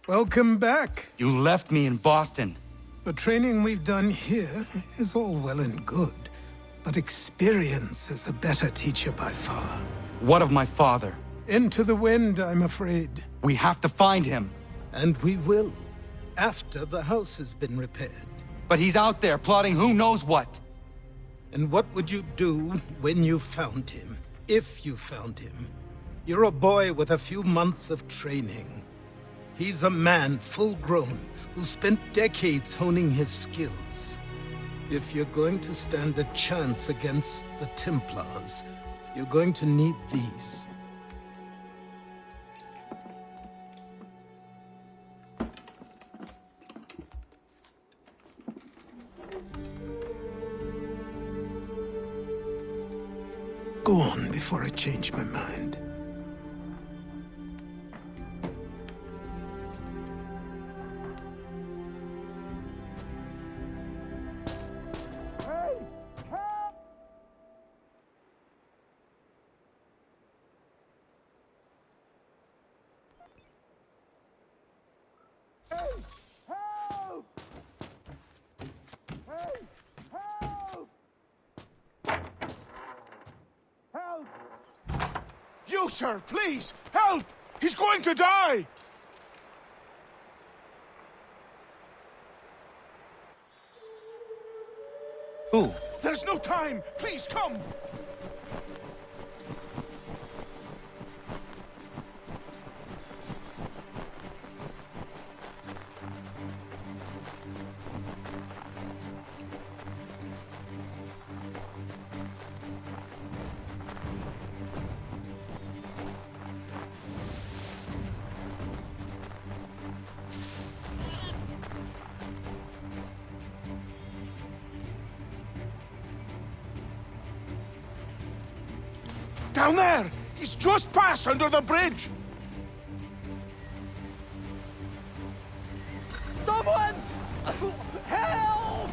Welcome back. You left me in Boston. The training we've done here is all well and good, but experience is a better teacher by far. What of my father? Into the wind, I'm afraid. We have to find him. And we will, after the house has been repaired. But he's out there plotting who knows what. And what would you do when you found him? If you found him? You're a boy with a few months of training. He's a man, full-grown, who spent decades honing his skills. If you're going to stand a chance against the Templars, you're going to need these. Go on before I change my mind. You, sir, please, help! He's going to die! Who? There's no time! Please, come! Down there! He's just passed under the bridge! Someone! Help!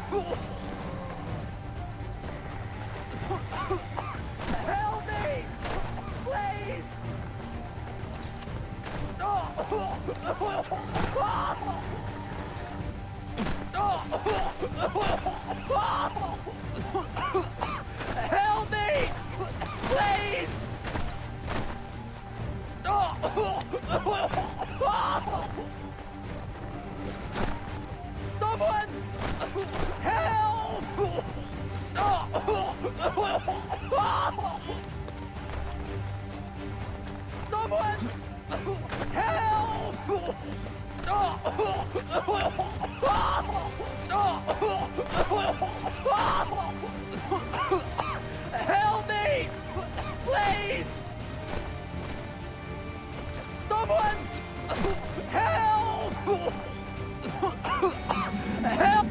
Help me! Please! Help me! Please! Someone! Help! Someone! Help me! Please! Someone! Help! Help!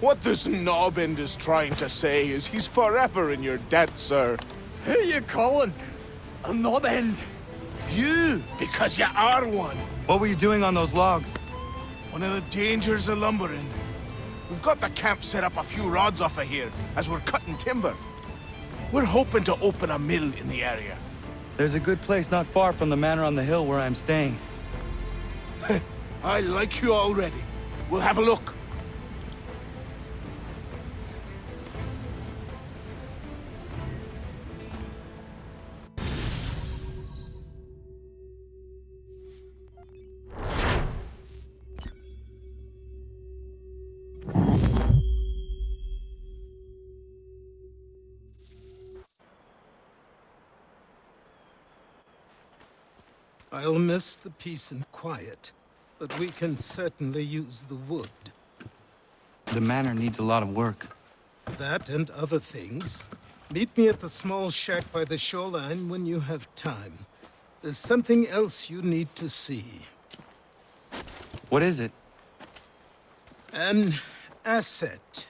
What this knobbend is trying to say is he's forever in your debt, sir. Who you calling? A knob end? You, because you are one. What were you doing on those logs? One of the dangers of lumbering. We've got the camp set up a few rods off of here, as we're cutting timber. We're hoping to open a mill in the area. There's a good place not far from the manor on the hill where I'm staying. I like you already. We'll have a look. I'll miss the peace and quiet, but we can certainly use the wood. The manor needs a lot of work. That and other things. Meet me at the small shack by the shoreline when you have time. There's something else you need to see. What is it? An asset.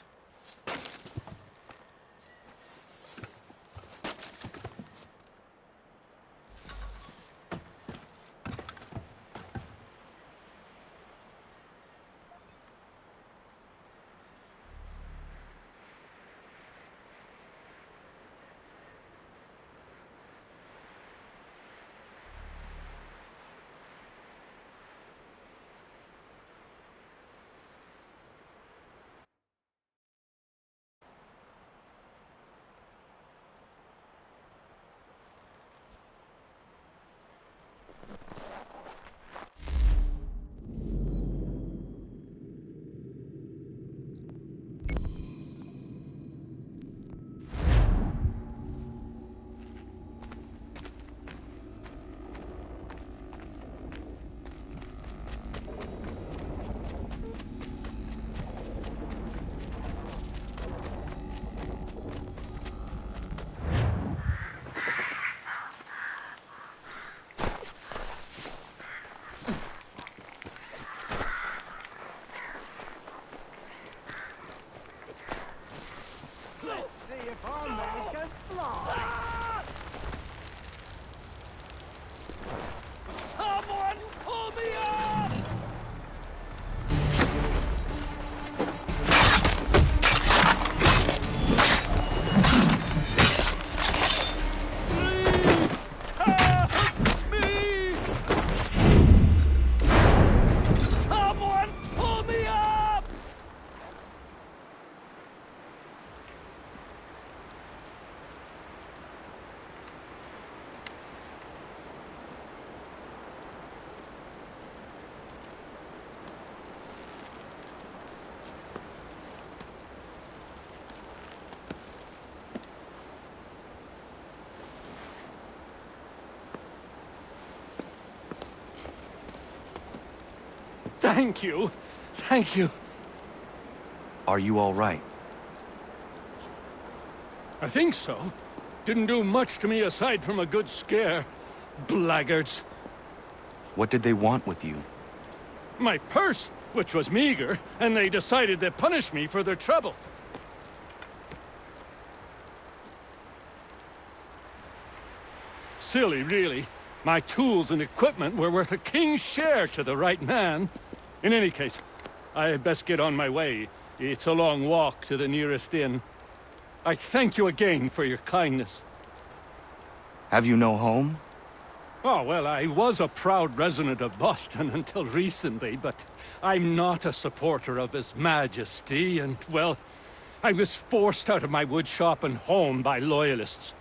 Thank you. Thank you. Are you all right? I think so. Didn't do much to me aside from a good scare. Blackguards. What did they want with you? My purse, which was meager, and they decided to punish me for their trouble. Silly, really. My tools and equipment were worth a king's share to the right man. In any case, I had best get on my way. It's a long walk to the nearest inn. I thank you again for your kindness. Have you no home? Oh, well, I was a proud resident of Boston until recently, but I'm not a supporter of His Majesty, and, well, I was forced out of my woodshop and home by loyalists.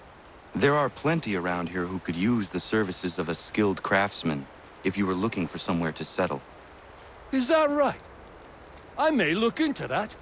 There are plenty around here who could use the services of a skilled craftsman if you were looking for somewhere to settle. Is that right? I may look into that.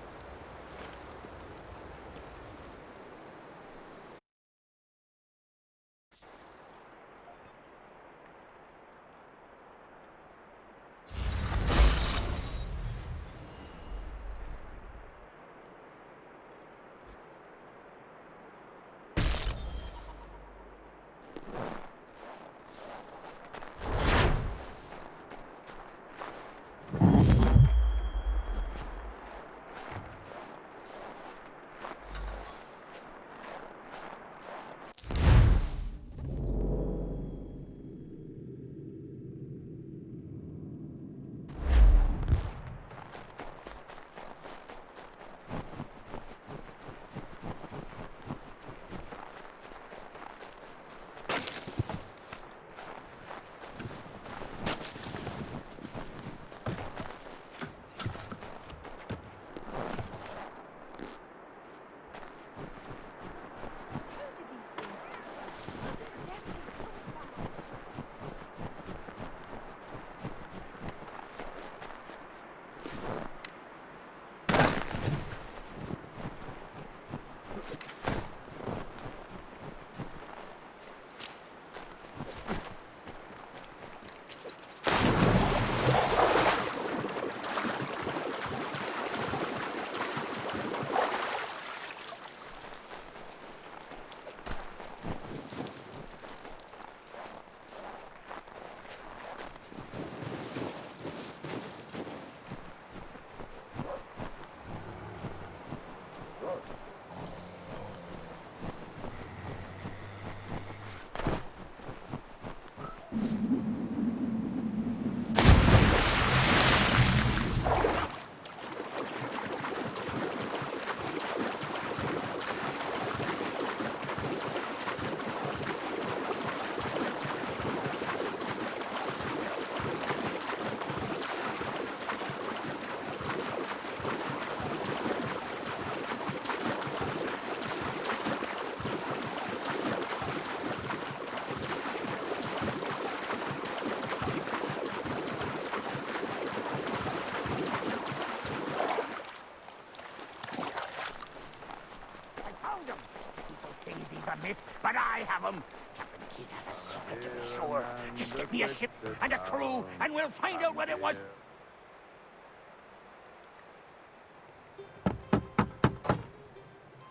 But I have them. Captain Kidd had a secret to be sure. Just get me a ship and a crew, and we'll find out what it was.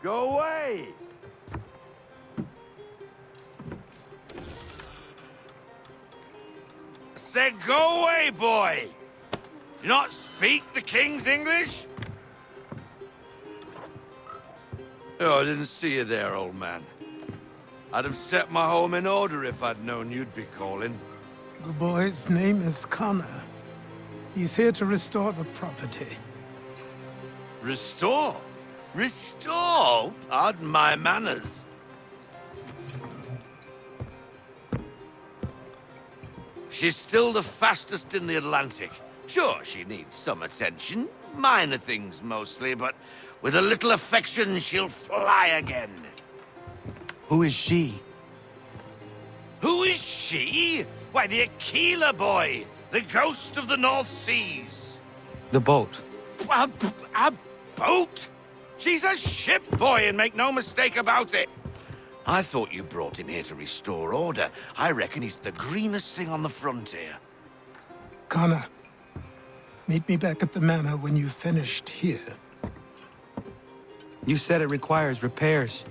Go away! Said go away, boy! Do you not speak the King's English? Oh, I didn't see you there, old man. I'd have set my home in order if I'd known you'd be calling. The boy's name is Connor. He's here to restore the property. Restore? Restore? Pardon my manners. She's still the fastest in the Atlantic. Sure, she needs some attention. Minor things mostly, but with a little affection, she'll fly again. Who is she? Who is she? Why, the Aquilla boy, the ghost of the North Seas. The boat. A boat? She's a ship, boy, and make no mistake about it. I thought you brought him here to restore order. I reckon he's the greenest thing on the frontier. Connor, Meet me back at the manor when you've finished here. You said it requires repairs.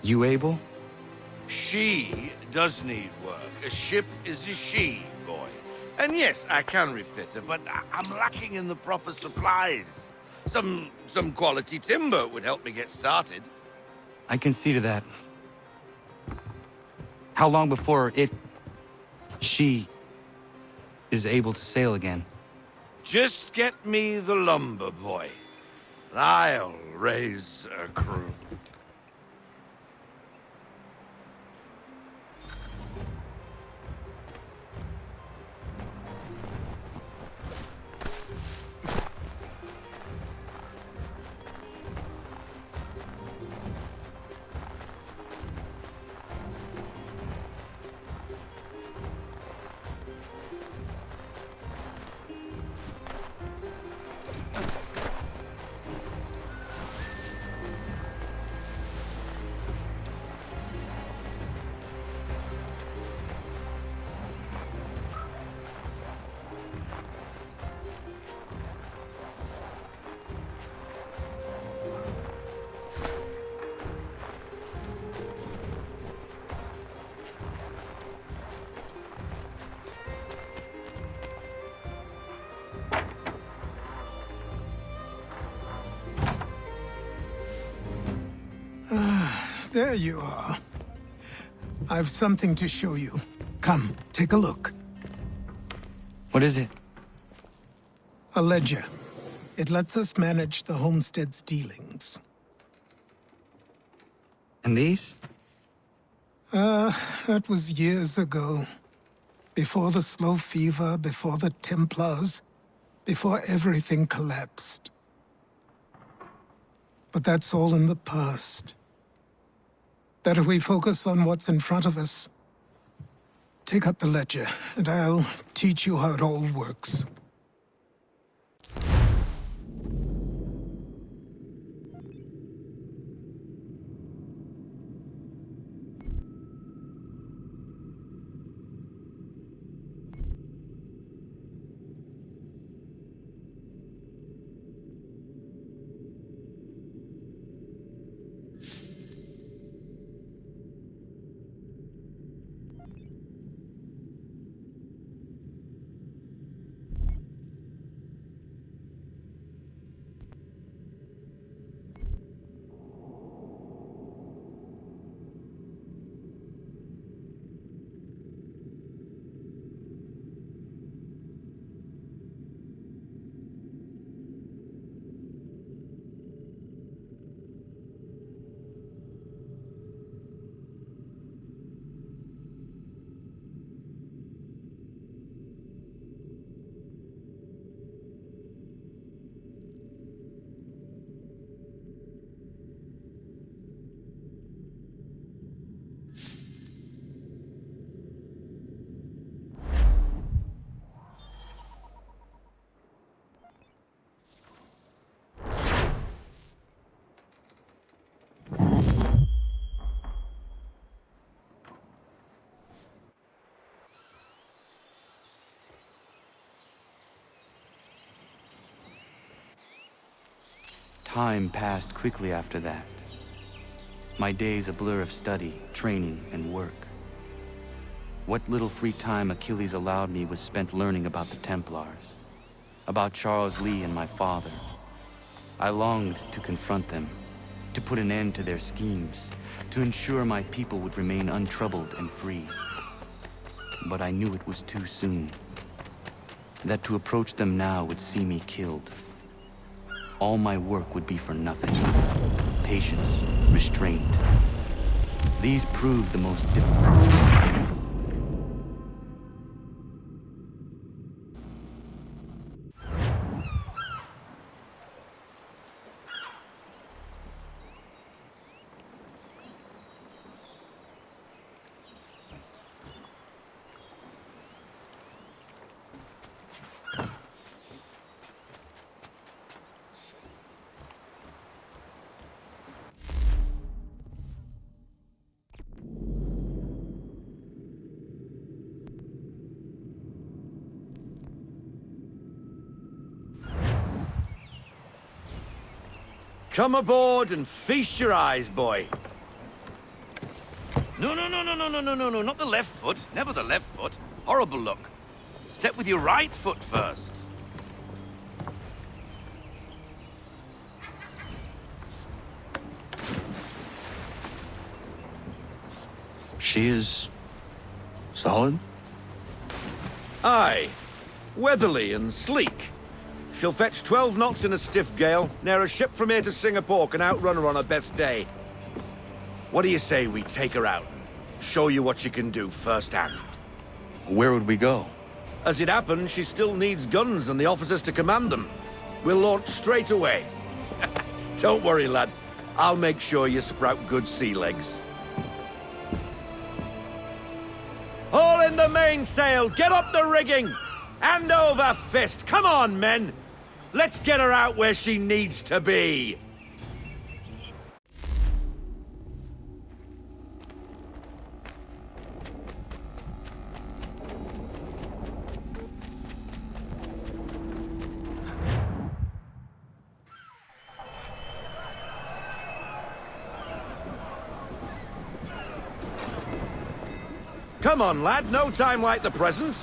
You able? She does need work. A ship is a she, boy. And yes, I can refit her, but I'm lacking in the proper supplies. Some quality timber would help me get started. I can see to that. How long before she is able to sail again? Just get me the lumber, boy. I'll raise a crew. There you are. I've something to show you. Come, take a look. What is it? A ledger. It lets us manage the homestead's dealings. And these? That was years ago. Before the slow fever, before the Templars, before everything collapsed. But that's all in the past. Better we focus on what's in front of us. Take up the ledger, and I'll teach you how it all works. Time passed quickly after that. My days a blur of study, training, and work. What little free time Achilles allowed me was spent learning about the Templars, about Charles Lee and my father. I longed to confront them, to put an end to their schemes, to ensure my people would remain untroubled and free. But I knew it was too soon, that to approach them now would see me killed. All my work would be for nothing. Patience, restraint. These proved the most difficult. Come aboard and feast your eyes, boy. No, not the left foot. Never the left foot. Horrible look. Step with your right foot first. She is... solid? Aye. Weatherly and sleek. She'll fetch 12 knots in a stiff gale, ne'er a ship from here to Singapore can outrun her on her best day. What do you say we take her out? Show you what she can do firsthand. Where would we go? As it happens, she still needs guns and the officers to command them. We'll launch straight away. Don't worry, lad. I'll make sure you sprout good sea legs. Haul in the mainsail! Get up the rigging! Hand over fist! Come on, men! Let's get her out where she needs to be! Come on, lad. No time like the present.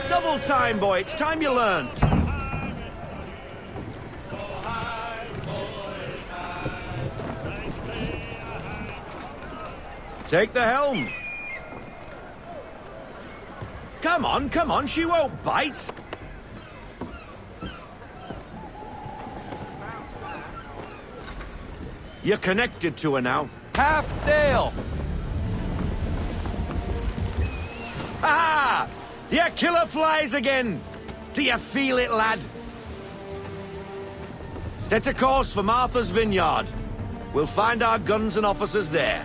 Double time, boy. It's time you learned. Take the helm. Come on. She won't bite. You're connected to her now. Half sail! Ah! The Aquilla flies again! Do you feel it, lad? Set a course for Martha's Vineyard. We'll find our guns and officers there.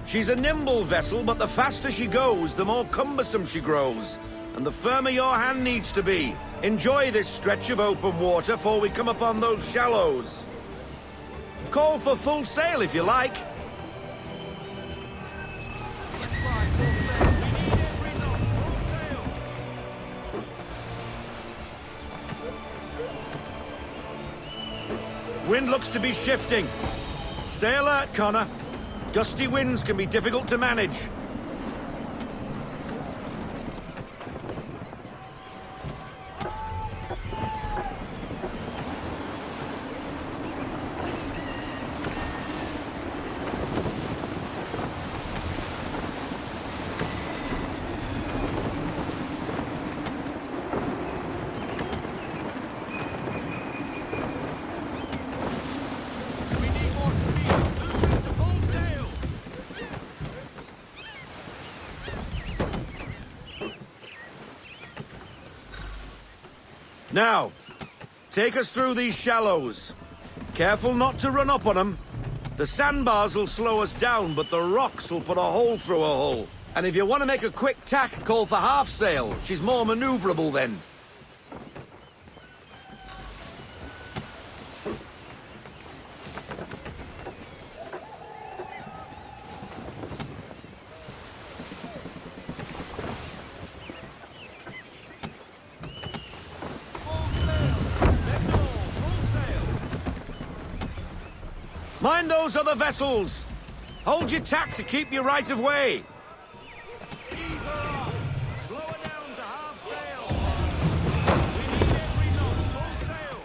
She's a nimble vessel, but the faster she goes, the more cumbersome she grows. And the firmer your hand needs to be. Enjoy this stretch of open water before we come upon those shallows. Call for full sail if you like. Wind looks to be shifting. Stay alert, Connor. Gusty winds can be difficult to manage. Now, take us through these shallows. Careful not to run up on them. The sandbars will slow us down, but the rocks will put a hole through a hull. And if you want to make a quick tack, call for half sail. She's more maneuverable then. Mind those other vessels! Hold your tack to keep your right of way! Ease her off! Slow her down to half sail! We need every knot, full sail!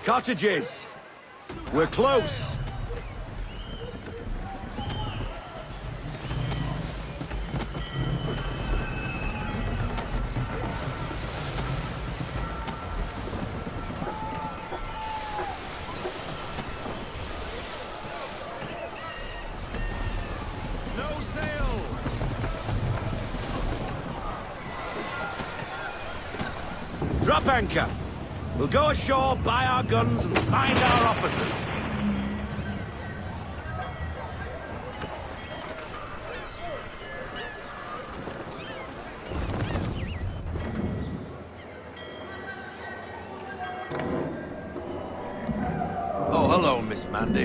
Cottages. We're close. No sail. Drop anchor. We'll go ashore, buy our guns, and find our officers. Oh, hello, Miss Mandy.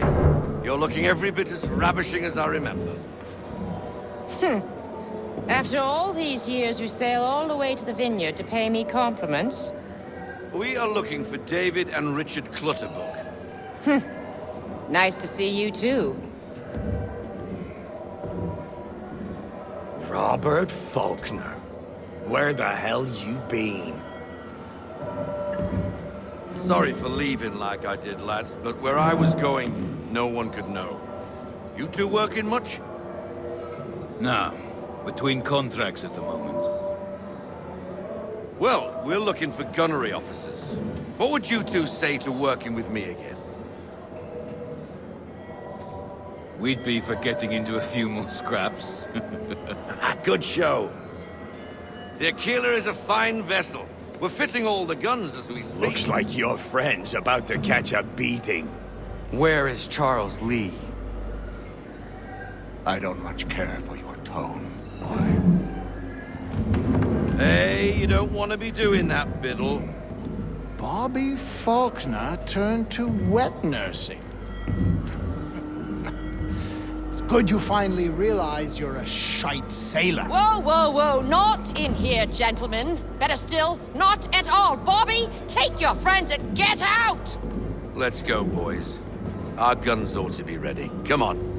You're looking every bit as ravishing as I remember. After all these years, you sail all the way to the vineyard to pay me compliments? We are looking for David and Richard Clutterbuck. Nice to see you, too. Robert Faulkner. Where the hell you been? Sorry for leaving like I did, lads, but where I was going, no one could know. You two working much? No. Between contracts at the moment. Well, we're looking for gunnery officers. What would you two say to working with me again? We'd be for getting into a few more scraps. Good show. The Aquilla is a fine vessel. We're fitting all the guns as we speak. Looks like your friend's about to catch a beating. Where is Charles Lee? I don't much care for your tone, boy. Hey, you don't want to be doing that, Biddle. Bobby Faulkner turned to wet nursing. It's good you finally realize you're a shite sailor. Whoa, whoa, whoa, not in here, gentlemen. Better still, not at all. Bobby, take your friends and get out! Let's go, boys. Our guns ought to be ready. Come on.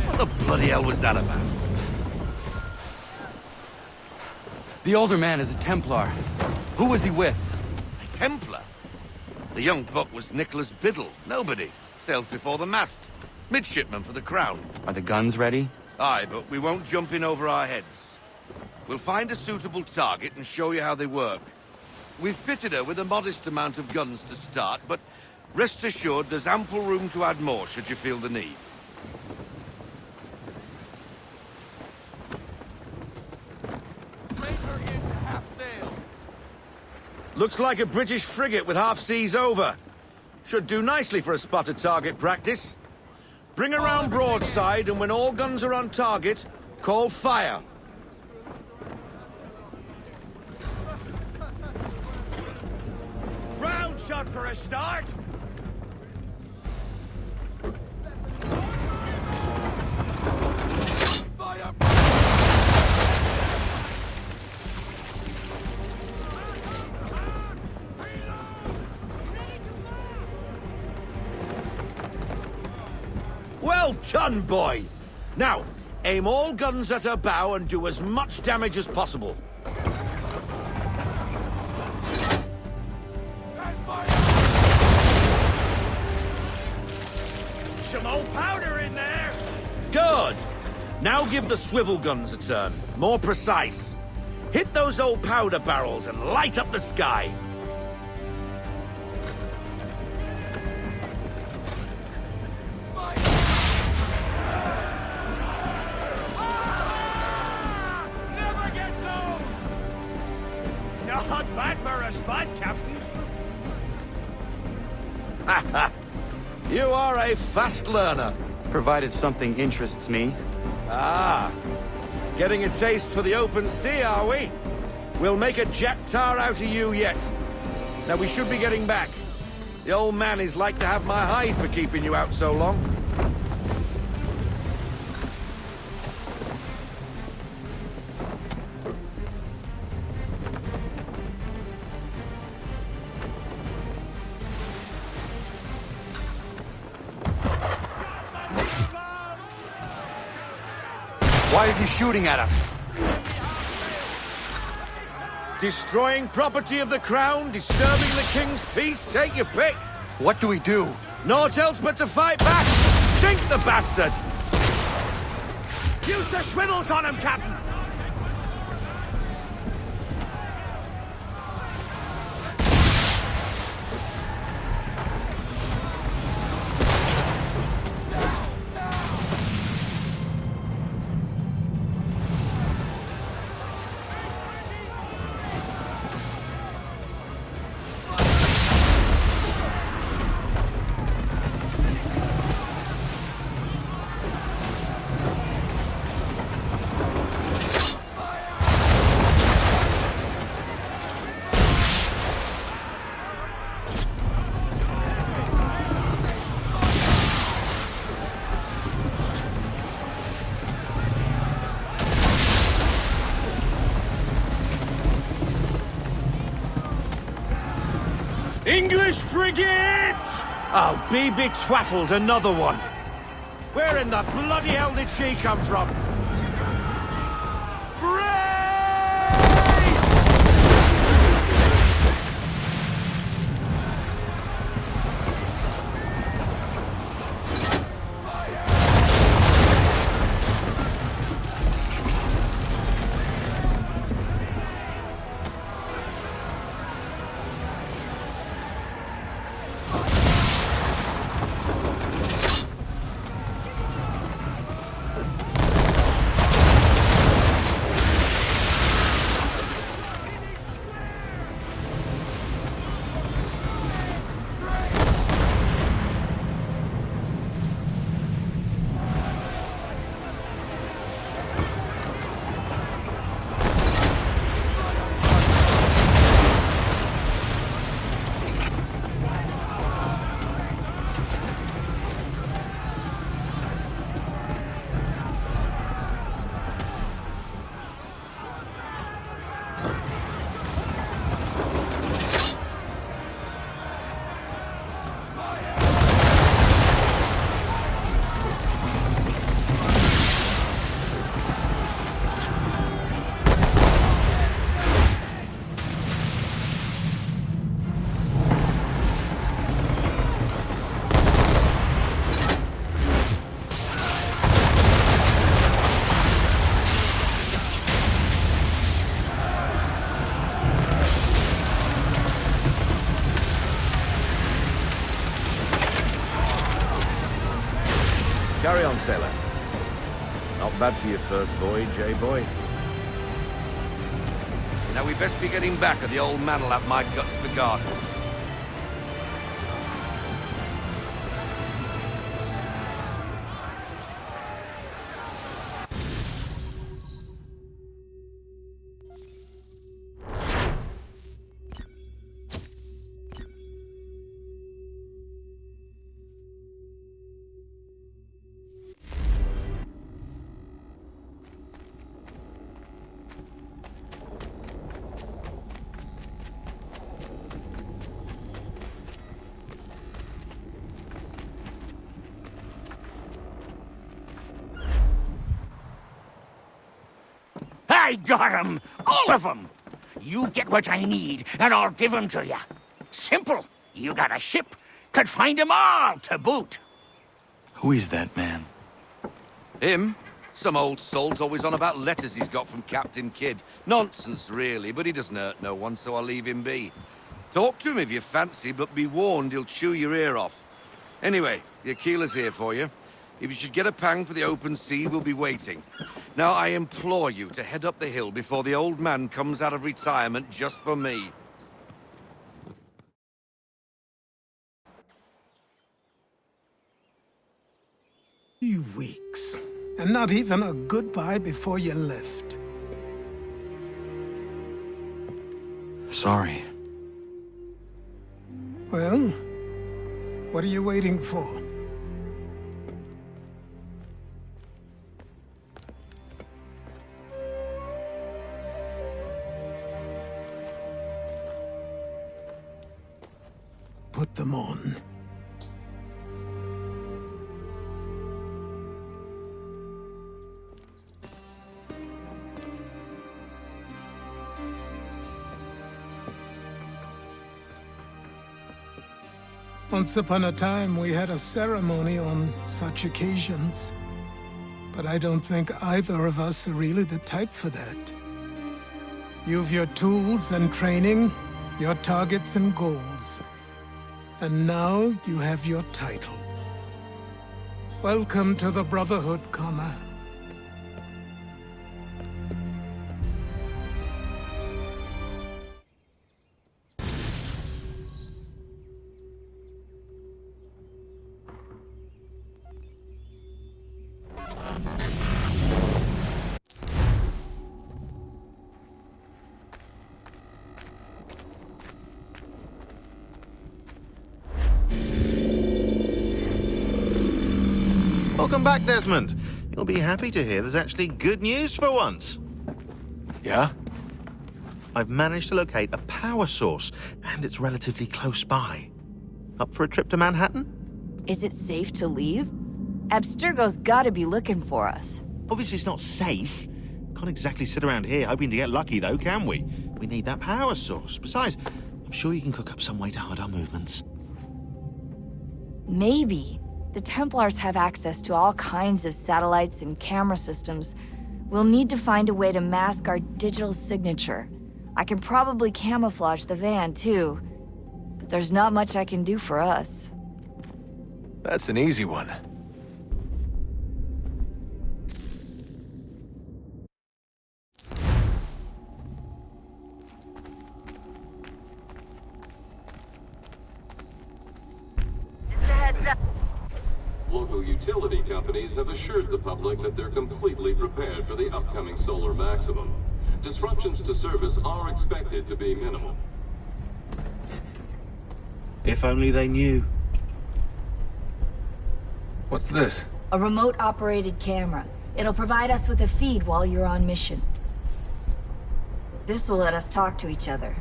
What the bloody hell was that about? The older man is a Templar. Who was he with? A Templar? The young buck was Nicholas Biddle. Nobody. Sails before the mast. Midshipman for the Crown. Are the guns ready? Aye, but we won't jump in over our heads. We'll find a suitable target and show you how they work. We've fitted her with a modest amount of guns to start, but rest assured there's ample room to add more should you feel the need. Looks like a British frigate with half seas over. Should do nicely for a spotted target practice. Bring her round broadside, and when all guns are on target, call fire. Round shot for a start! Well done, boy! Now, aim all guns at her bow and do as much damage as possible. Some old powder in there! Good! Now give the swivel guns a turn. More precise. Hit those old powder barrels and light up the sky. Not bad for a spot, Captain. Ha ha! You You are a fast learner. Provided something interests me. Ah, getting a taste for the open sea, are we? We'll make a jack tar out of you yet. Now we should be getting back. The old man is like to have my hide for keeping you out so long. Why is he shooting at us? Destroying property of the crown, disturbing the king's peace, take your pick. What do we do? Naught else but to fight back. Sink the bastard! Use the swivels on him, Captain! English frigate! Oh, be betwattled, another one. Where in the bloody hell did she come from? Carry on, sailor. Not bad for your first voyage, eh, boy? Now we best be getting back, or the old man will have my guts for garters. I got 'em! All of 'em! You get what I need, and I'll give 'em to you. Simple. You got a ship, could find 'em all to boot. Who is that man? Him? Some old salt's always on about letters he's got from Captain Kidd. Nonsense, really, but he doesn't hurt no one, so I'll leave him be. Talk to him if you fancy, but be warned he'll chew your ear off. Anyway, the Aquila's here for you. If you should get a pang for the open sea, we'll be waiting. Now, I implore you to head up the hill before the old man comes out of retirement just for me. weeks. And not even a goodbye before you left. Sorry. Well, what are you waiting for? Put them on. Once upon a time, we had a ceremony on such occasions. But I don't think either of us are really the type for that. You've your tools and training, your targets and goals. And now you have your title. Welcome to the Brotherhood, Connor. Welcome back, Desmond. You'll be happy to hear there's actually good news for once. Yeah? I've managed to locate a power source, and it's relatively close by. Up for a trip to Manhattan? Is it safe to leave? Abstergo's gotta be looking for us. Obviously it's not safe. Can't exactly sit around here hoping to get lucky, though, can we? We need that power source. Besides, I'm sure you can cook up some way to hide our movements. Maybe. The Templars have access to all kinds of satellites and camera systems. We'll need to find a way to mask our digital signature. I can probably camouflage the van, too. But there's not much I can do for us. That's an easy one. Local utility companies have assured the public that they're completely prepared for the upcoming solar maximum. Disruptions to service are expected to be minimal. If only they knew. What's this? A remote-operated camera. It'll provide us with a feed while you're on mission. This will let us talk to each other.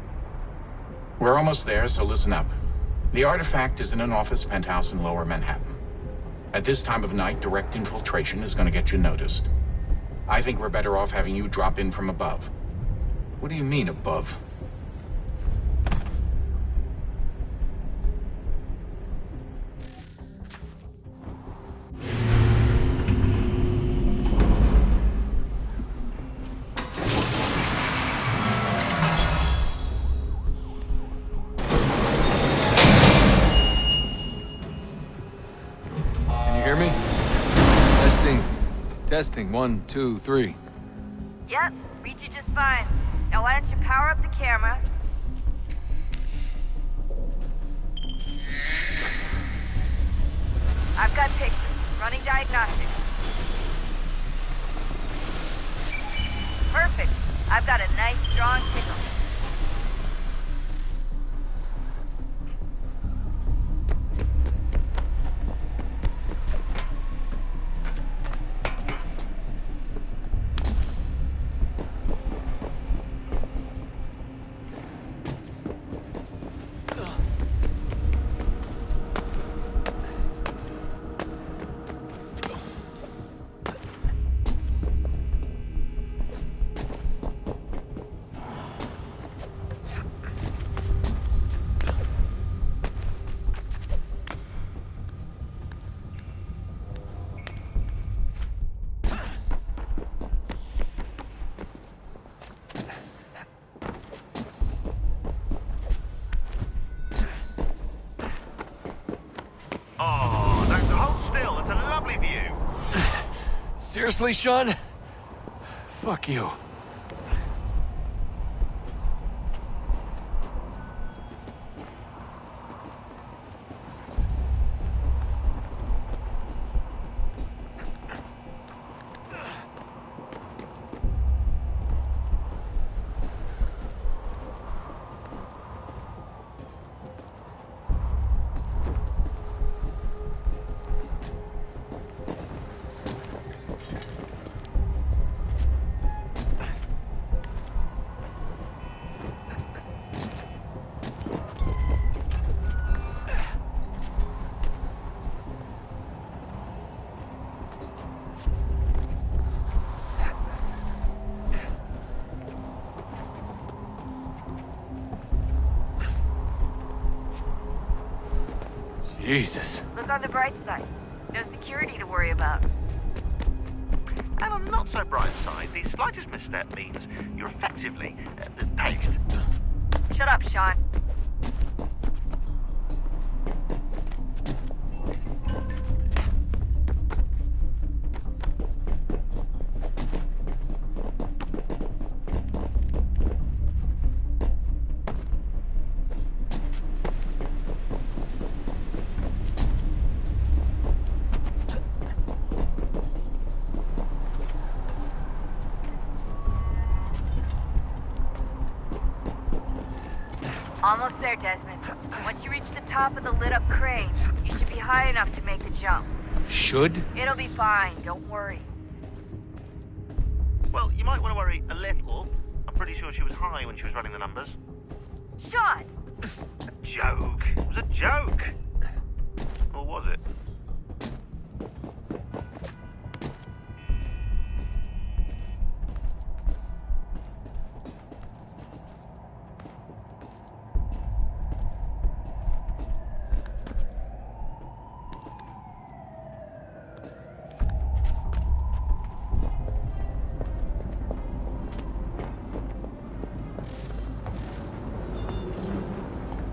We're almost there, so listen up. The artifact is in an office penthouse in Lower Manhattan. At this time of night, direct infiltration is going to get you noticed. I think we're better off having you drop in from above. What do you mean, above? Testing, 1, 2, 3. Yep, read you just fine. Now why don't you power up the camera? I've got pictures. Running diagnostics. Perfect. I've got a nice, strong signal. Seriously, Shaun? Fuck you. Jesus. Look on the bright side. No security to worry about. And on the not so bright side, the slightest misstep means you're effectively paged. Shut up, Shaun. Almost there, Desmond. Once you reach the top of the lit-up crane, you should be high enough to make the jump. Should? It'll be fine, don't worry. Well, you might want to worry a little. I'm pretty sure she was high when she was running the numbers. Shaun! A joke. It was a joke. Or was it?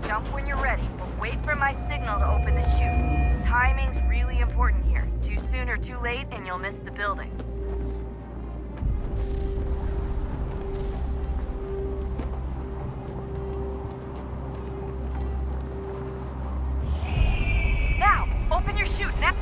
Jump when you're ready, but wait for my signal to open the chute. Timing's really important here. Too soon or too late, and you'll miss the building. Now, open your chute now.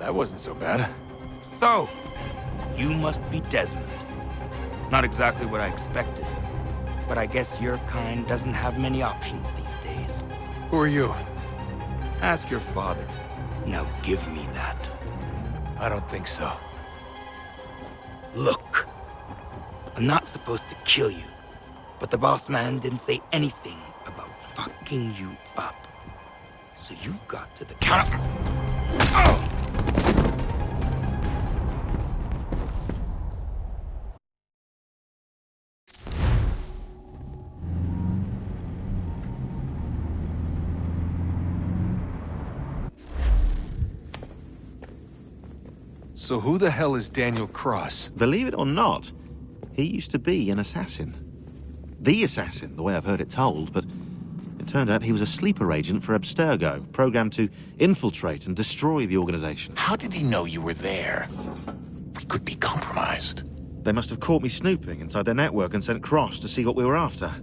That wasn't so bad. So, you must be Desmond. Not exactly what I expected, but I guess your kind doesn't have many options these days. Who are you? Ask your father. Now give me that. I don't think so. Look, I'm not supposed to kill you, but the boss man didn't say anything about fucking you up. So you got to the counter. Oh! So who the hell is Daniel Cross? Believe it or not, he used to be an assassin. The assassin, the way I've heard it told, but it turned out he was a sleeper agent for Abstergo, programmed to infiltrate and destroy the organization. How did he know you were there? We could be compromised. They must have caught me snooping inside their network and sent Cross to see what we were after.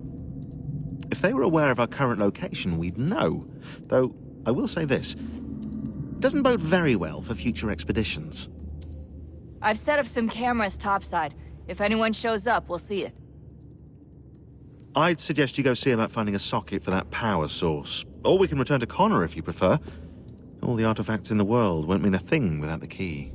If they were aware of our current location, we'd know. Though, I will say this, it doesn't bode very well for future expeditions. I've set up some cameras topside. If anyone shows up, we'll see it. I'd suggest you go see about finding a socket for that power source. Or we can return to Connor if you prefer. All the artifacts in the world won't mean a thing without the key.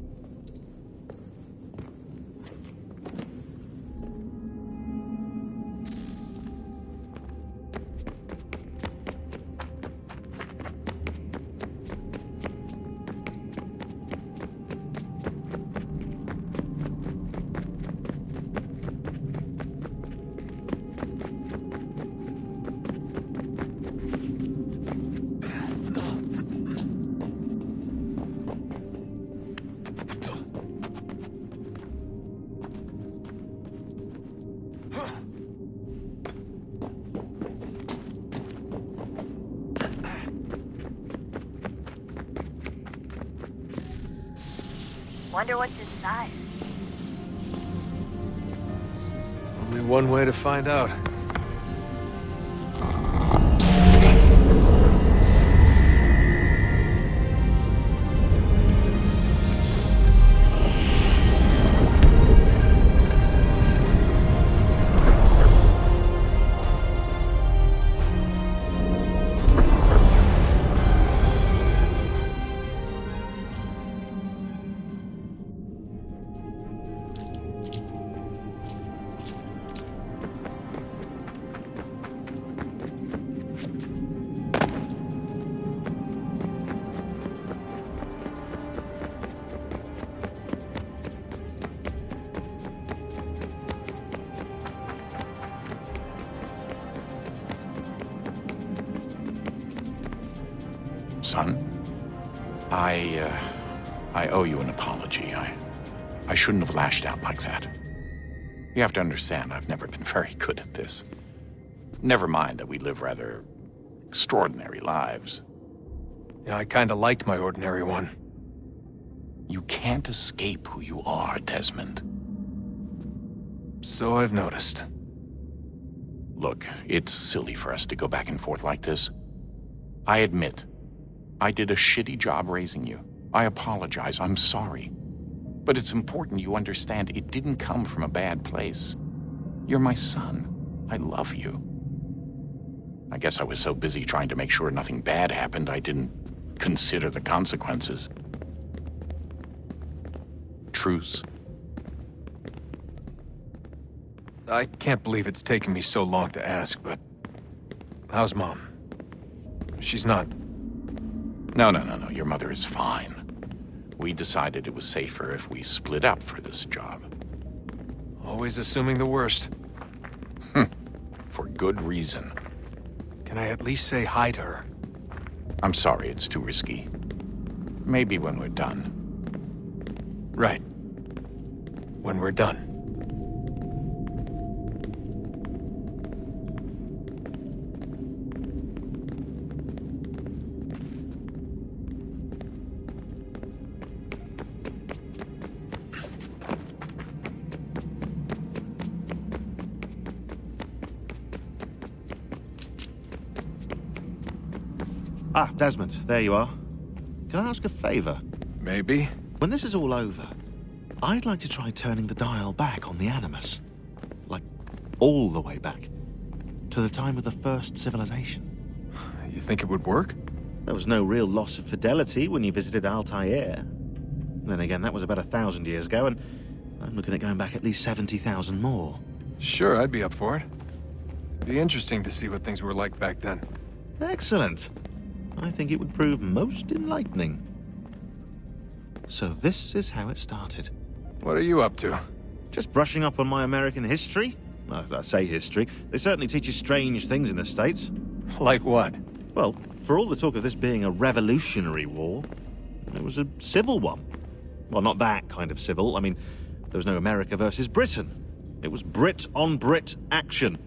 Wonder what's inside. Only one way to find out. Son, I owe you an apology. I shouldn't have lashed out like that. You have to understand, I've never been very good at this. Never mind that we live rather extraordinary lives. Yeah, I kinda liked my ordinary one. You can't escape who you are, Desmond. So I've noticed. Look, it's silly for us to go back and forth like this. I admit, I did a shitty job raising you. I apologize, I'm sorry. But it's important you understand it didn't come from a bad place. You're my son. I love you. I guess I was so busy trying to make sure nothing bad happened, I didn't consider the consequences. Truce. I can't believe it's taken me so long to ask, but... how's Mom? She's not... No. Your mother is fine. We decided it was safer if we split up for this job. Always assuming the worst. For good reason. Can I at least say hi to her? I'm sorry, it's too risky. Maybe when we're done. Right. When we're done. Ah, Desmond, there you are. Can I ask a favor? Maybe. When this is all over, I'd like to try turning the dial back on the Animus. Like, all the way back. To the time of the first civilization. You think it would work? There was no real loss of fidelity when you visited Altair. Then again, that was about 1,000 years ago, and I'm looking at going back at least 70,000 more. Sure, I'd be up for it. Be interesting to see what things were like back then. Excellent. I think it would prove most enlightening. So this is how it started. What are you up to? Just brushing up on my American history. Well, I say history. They certainly teach you strange things in the States. Like what? Well, for all the talk of this being a revolutionary war, it was a civil one. Well, not that kind of civil. I mean, there was no America versus Britain. It was Brit on Brit action.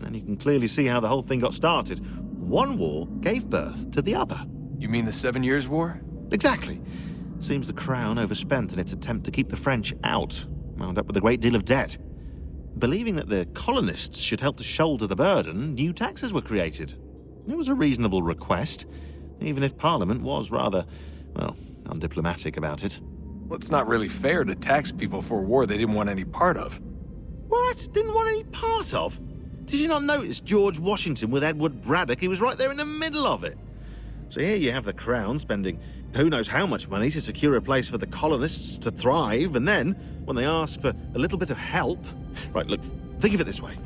And you can clearly see how the whole thing got started. One war gave birth to the other. You mean the 7 Years' War? Exactly. Seems the Crown overspent in its attempt to keep the French out, wound up with a great deal of debt. Believing that the colonists should help to shoulder the burden, new taxes were created. It was a reasonable request, even if Parliament was rather, well, undiplomatic about it. Well, it's not really fair to tax people for a war they didn't want any part of. What? Didn't want any part of? Did you not notice George Washington with Edward Braddock? He was right there in the middle of it. So here you have the Crown spending who knows how much money to secure a place for the colonists to thrive, and then, when they ask for a little bit of help... Right, look, think of it this way.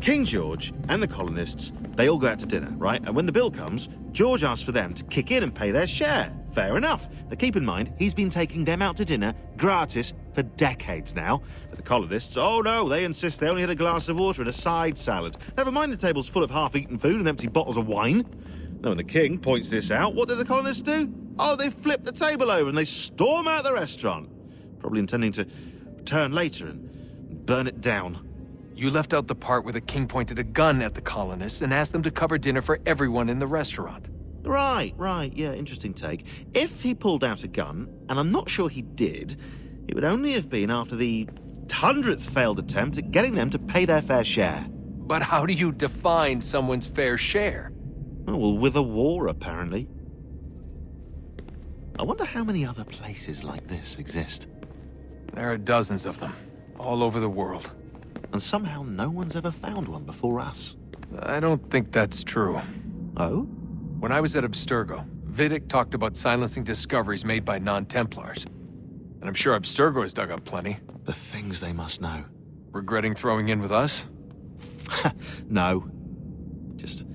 King George and the colonists, they all go out to dinner, right? And when the bill comes, George asks for them to kick in and pay their share. Fair enough. But keep in mind, he's been taking them out to dinner gratis for decades now. But the colonists, oh no, they insist they only had a glass of water and a side salad. Never mind the table's full of half-eaten food and empty bottles of wine. Then when the king points this out, what do the colonists do? Oh, they flip the table over and they storm out the restaurant. Probably intending to return later and burn it down. You left out the part where the king pointed a gun at the colonists and asked them to cover dinner for everyone in the restaurant. Right, yeah, interesting take. If he pulled out a gun, and I'm not sure he did, it would only have been after the 100th failed attempt at getting them to pay their fair share. But how do you define someone's fair share? Oh, well, with a war, apparently. I wonder how many other places like this exist. There are dozens of them, all over the world. And somehow no one's ever found one before us. I don't think that's true. Oh? When I was at Abstergo, Vidic talked about silencing discoveries made by non-Templars. And I'm sure Abstergo has dug up plenty. The things they must know. Regretting throwing in with us? No. Just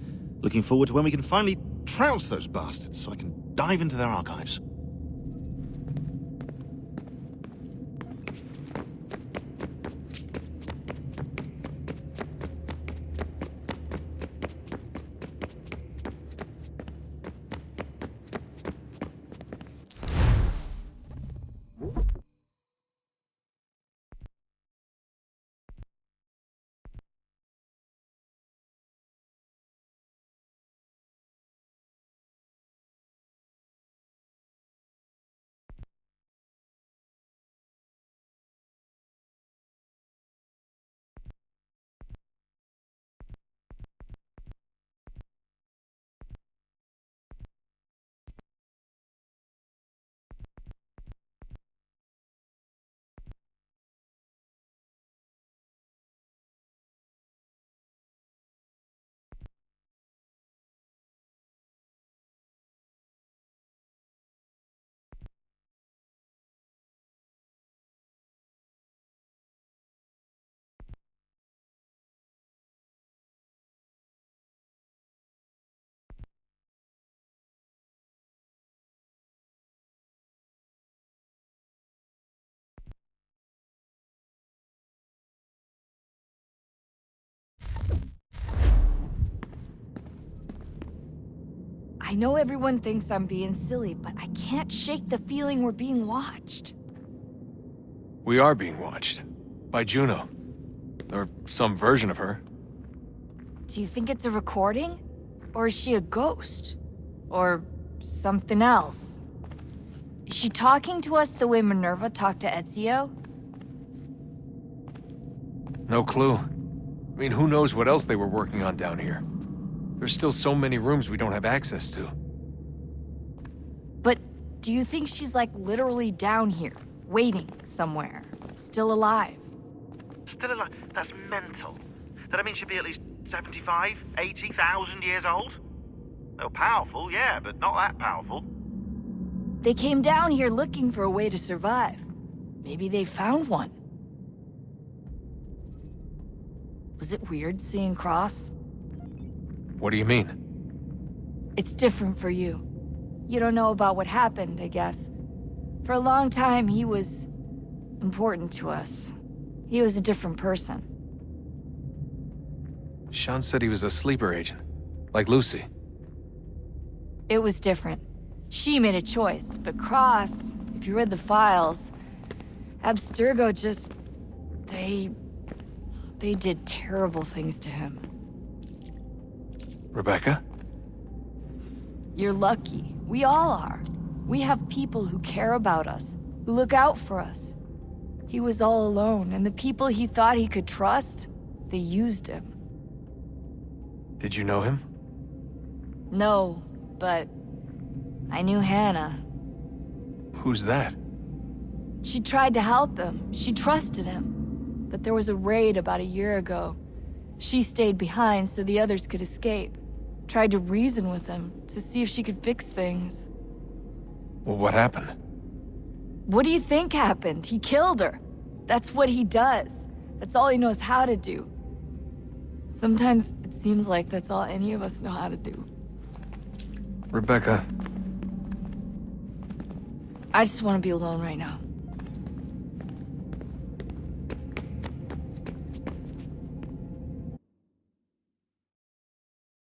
looking forward to when we can finally trounce those bastards so I can dive into their archives. I know everyone thinks I'm being silly, but I can't shake the feeling we're being watched. We are being watched. By Juno. Or some version of her. Do you think it's a recording? Or is she a ghost? Or something else? Is she talking to us the way Minerva talked to Ezio? No clue. I mean, who knows what else they were working on down here? There's still so many rooms we don't have access to. But do you think she's like literally down here, waiting somewhere, still alive? Still alive? That's mental. That means she'd be at least 75, 80,000 years old? Oh, powerful, yeah, but not that powerful. They came down here looking for a way to survive. Maybe they found one. Was it weird seeing Cross? What do you mean? It's different for you. You don't know about what happened, I guess. For a long time, he was important to us. He was a different person. Shaun said he was a sleeper agent, like Lucy. It was different. She made a choice, but Cross, if you read the files, Abstergo just... They did terrible things to him. Rebecca? You're lucky. We all are. We have people who care about us, who look out for us. He was all alone, and the people he thought he could trust, they used him. Did you know him? No, but I knew Hannah. Who's that? She tried to help him. She trusted him. But there was a raid about a year ago. She stayed behind so the others could escape. Tried to reason with him to see if she could fix things. Well, what happened? What do you think happened? He killed her. That's what he does. That's all he knows how to do. Sometimes it seems like that's all any of us know how to do. Rebecca. I just want to be alone right now.